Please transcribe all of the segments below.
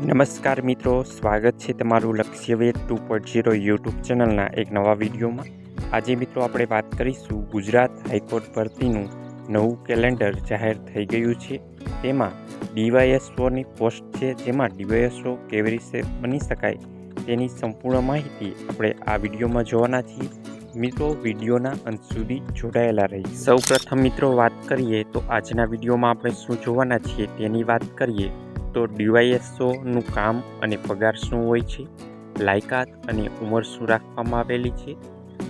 નમસ્કાર મિત્રો, સ્વાગત છે તમારું લક્ષ્યવેધ 2.0 યુટ્યુબ ચેનલના એક નવા વિડીયોમાં. આજે મિત્રો આપણે વાત કરીશું ગુજરાત હાઈકોર્ટ ભરતીનું નવું કેલેન્ડર જાહેર થઈ ગયું છે. તેમાં ડીવાયએસઓની પોસ્ટ છે, જેમાં ડીવાયએસઓ કેવી રીતે બની શકાય તેની સંપૂર્ણ માહિતી આપણે આ વિડીયોમાં જોવાના છીએ. મિત્રો, વિડીયોના અંત સુધી જોડાયેલા રહી. સૌ પ્રથમ મિત્રો વાત કરીએ તો આજના વિડીયોમાં આપણે શું જોવાના છીએ તેની વાત કરીએ તો ડીવાયએસઓનું કામ અને પગાર શું હોય છે, લાયકાત અને ઉંમર શું રાખવામાં આવેલી છે,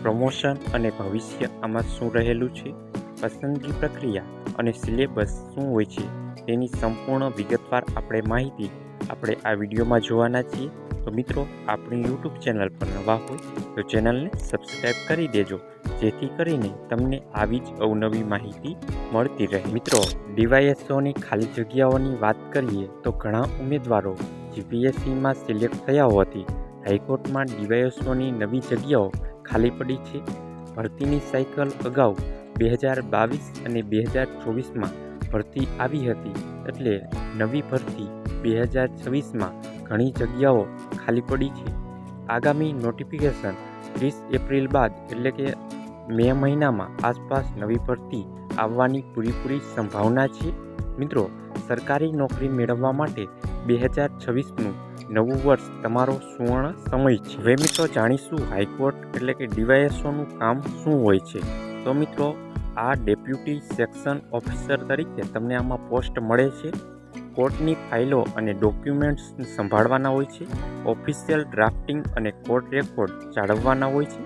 પ્રમોશન અને ભવિષ્ય આમાં શું રહેલું છે, પસંદગી પ્રક્રિયા અને સિલેબસ શું હોય છે તેની સંપૂર્ણ વિગતવાર આપણે માહિતી આપણે આ વિડીયોમાં જોવાના છીએ. તો મિત્રો, આપણી યુટ્યુબ ચેનલ પર નવા હોય તો ચેનલને સબસ્ક્રાઈબ કરી દેજો, જેથી કરીને તમને આવી જ અવનવી માહિતી મળતી રહે. મિત્રો, ડીવાયએસઓની ખાલી જગ્યાઓની વાત કરીએ તો ઘણા ઉમેદવારો જીપીએસસીમાં સિલેક્ટ થયા હોવાથી હાઈકોર્ટમાં ડીવાયએસઓની નવી જગ્યાઓ ખાલી પડી છે. ભરતીની સાયકલ અગાઉ 2022 અને 2024માં ભરતી આવી હતી, એટલે નવી ભરતી 2026માં ઘણી જગ્યાઓ ખાલી પડી છે. આગામી નોટિફિકેશન 30 એપ્રિલ બાદ એટલે કે મે મહિનામાં આસપાસ નવી ભરતી આવવાની પૂરેપૂરી સંભાવના છે. મિત્રો, સરકારી નોકરી મેળવવા માટે 2026નું નવું વર્ષ તમારો સુવર્ણ સમય છે. હવે મિત્રો જાણીશું હાઈકોર્ટ એટલે કે ડીવાયએસઓનું કામ શું હોય છે. તો મિત્રો, આ ડેપ્યુટી સેક્શન ઓફિસર તરીકે તમને આમાં પોસ્ટ મળે છે. કોર્ટની ફાઇલો અને ડોક્યુમેન્ટ્સ સંભાળવાના હોય છે. ઓફિશિયલ ડ્રાફ્ટિંગ અને કોર્ટ રેકોર્ડ જાળવવાના હોય છે.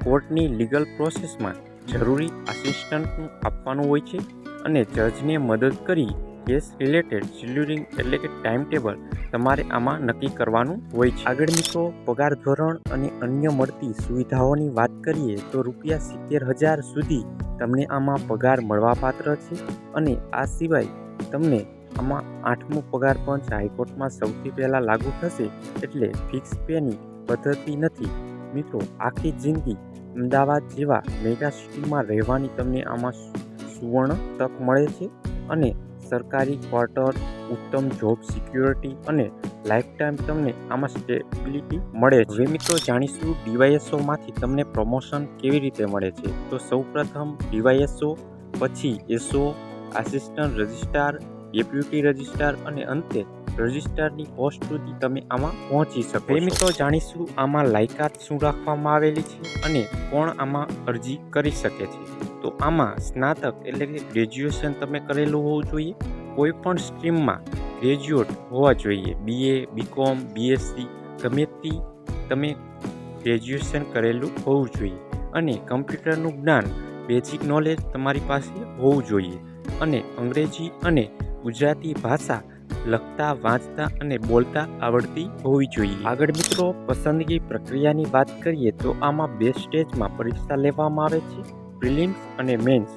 કોર્ટની લીગલ પ્રોસેસમાં જરૂરી આસિસ્ટન્ટનું આપવાનું હોય છે અને જજને મદદ કરી કેસ રિલેટેડ શેડ્યુલિંગ એટલે કે ટાઈમ ટેબલ તમારે આમાં નક્કી કરવાનું હોય છે. આગળ મિત્રો, પગાર ધોરણ અને અન્ય મળતી સુવિધાઓની વાત કરીએ તો ₹70,000 સુધી તમને આમાં પગાર મળવાપાત્ર છે. અને આ સિવાય તમને આમાં 8મું પગાર પંચ હાઈકોર્ટમાં સૌથી પહેલાં લાગુ થશે, એટલે ફિક્સ પેની પદ્ધતિ નથી. મિત્રો, આખી જિંદગી અમદાવાદ જેવા મેગા સિટીમાં રહેવાની તમને આમાં સુવર્ણ તક મળે છે અને સરકારી ક્વાર્ટર, ઉત્તમ જોબ સિક્યોરિટી અને લાઈફ ટાઈમ તમને આમાં સ્ટેબિલિટી મળે છે. હવે મિત્રો જાણીશું ડીવાયએસઓમાંથી તમને પ્રમોશન કેવી રીતે મળે છે. તો સૌપ્રથમ ડીવાયએસઓ, પછી SO, assistant registrar, deputy registrar અને અંતે રજિસ્ટ્રારની પોસ્ટ સુધી તમે આમાં પહોંચી શકો. હવે મિત્રો જાણીશું આમાં લાયકાત શું રાખવામાં આવેલી છે અને કોણ આમાં અરજી કરી શકે છે. તો આમાં સ્નાતક એટલે કે ગ્રેજ્યુએશન તમે કરેલું હોવું જોઈએ. કોઈ પણ સ્ટ્રીમમાં ગ્રેજ્યુએટ હોવા જોઈએ. બીએ, બીકોમ, બીએસસી ગમે તે તમે ગ્રેજ્યુએશન કરેલું હોવું જોઈએ. અને કમ્પ્યુટરનું જ્ઞાન, બેઝિક નોલેજ તમારી પાસે હોવું જોઈએ. અને અંગ્રેજી અને ગુજરાતી ભાષા લખતા, વાંચતા અને બોલતા આવડતી હોવી જોઈએ. આગળ મિત્રો, પસંદગી પ્રક્રિયાની વાત કરીએ તો આમાં 2 સ્ટેજમાં પરીક્ષા લેવામાં આવે છે, પ્રિલિમ્સ અને મેન્સ.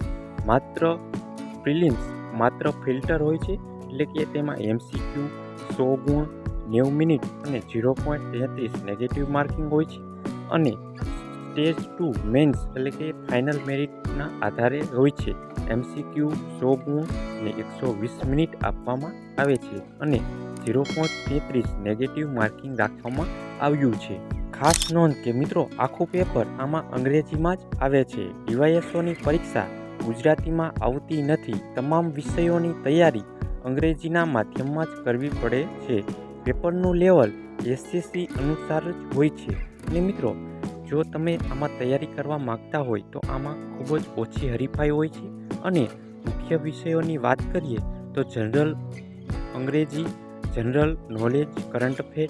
પ્રિલિમ્સ માત્ર ફિલ્ટર હોય છે, એટલે કે તેમાં MCQ 100 ગુણ, 90 મિનિટ અને 0.33 નેગેટિવ માર્કિંગ હોય છે. અને સ્ટેજ 2 મેન્સ એટલે કે ફાઇનલ મેરિટના આધારે હોય છે. MCQ 100 ગુણ અને 120 મિનિટ આપવામાં આવે છે અને 0.33 નેગેટિવ માર્કિંગ રાખવામાં આવ્યું છે. ખાસ નોંધ કે મિત્રો, આખું પેપર આમાં અંગ્રેજીમાં જ આવે છે. ડીવાયએસઓની પરીક્ષા ગુજરાતીમાં આવતી નથી. તમામ વિષયોની તૈયારી અંગ્રેજીના માધ્યમમાં જ કરવી પડે છે. પેપરનું લેવલ SSC અનુસાર જ હોય છે. અને મિત્રો, જો તમે આમાં તૈયારી કરવા માગતા હોય તો આમાં ખૂબ જ ઓછી હરીફાઈ હોય છે. અને મુખ્ય વિષયોની વાત કરીએ તો જનરલ અંગ્રેજી, જનરલ નોલેજ, કરંટ અફેર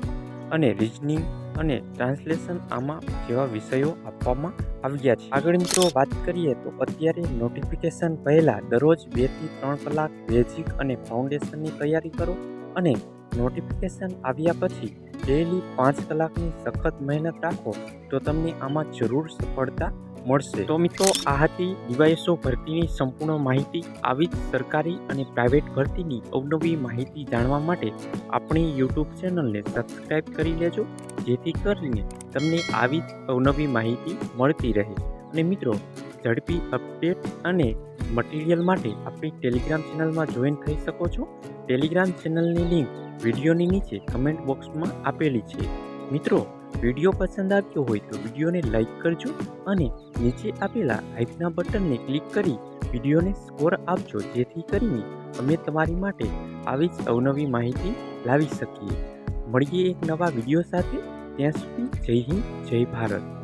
અને રિઝનિંગ અને ટ્રાન્સલેશન આમાં જેવા વિષયો આપવામાં આવ્યા છે. આગળ મિત્રો વાત કરીએ તો અત્યારે નોટિફિકેશન પહેલાં દરરોજ 2 થી 3 કલાક બેઝિક અને ફાઉન્ડેશનની તૈયારી કરો અને નોટિફિકેશન આવ્યા પછી ડેઈલી 5 કલાકની સખત મહેનત રાખો તો તમને આમાં જરૂર સફળતા મળશે. તો મિત્રો, આ હતી ડીવાયએસઓ ભરતીની સંપૂર્ણ માહિતી. આવી જ સરકારી અને પ્રાઇવેટ ભરતીની અવનવી માહિતી જાણવા માટે આપણી યુટ્યુબ ચેનલને સબસ્ક્રાઈબ કરી લેજો, જેથી કરીને તમને આવી જ અવનવી માહિતી મળતી રહે. અને મિત્રો, ઝડપી અપડેટ અને મટીરિયલ માટે આપણી ટેલિગ્રામ ચેનલમાં જોઈન થઈ શકો છો. ટેલિગ્રામ ચેનલની લિંક વિડીયોની નીચે કમેન્ટ બોક્સમાં આપેલી છે. મિત્રો, વિડીયો પસંદ આવ્યો હોય તો વિડીયોને લાઈક કરજો અને નીચે આપેલા લાઈકના બટનને ક્લિક કરી વિડીયોને સ્કોર આપજો, જેથી કરીને અમે તમારી માટે આવી જ અવનવી માહિતી લાવી શકીએ. મળીએ એક નવા વિડીયો સાથે. ત્યાં સુધી જય હિન્દ, જય ભારત.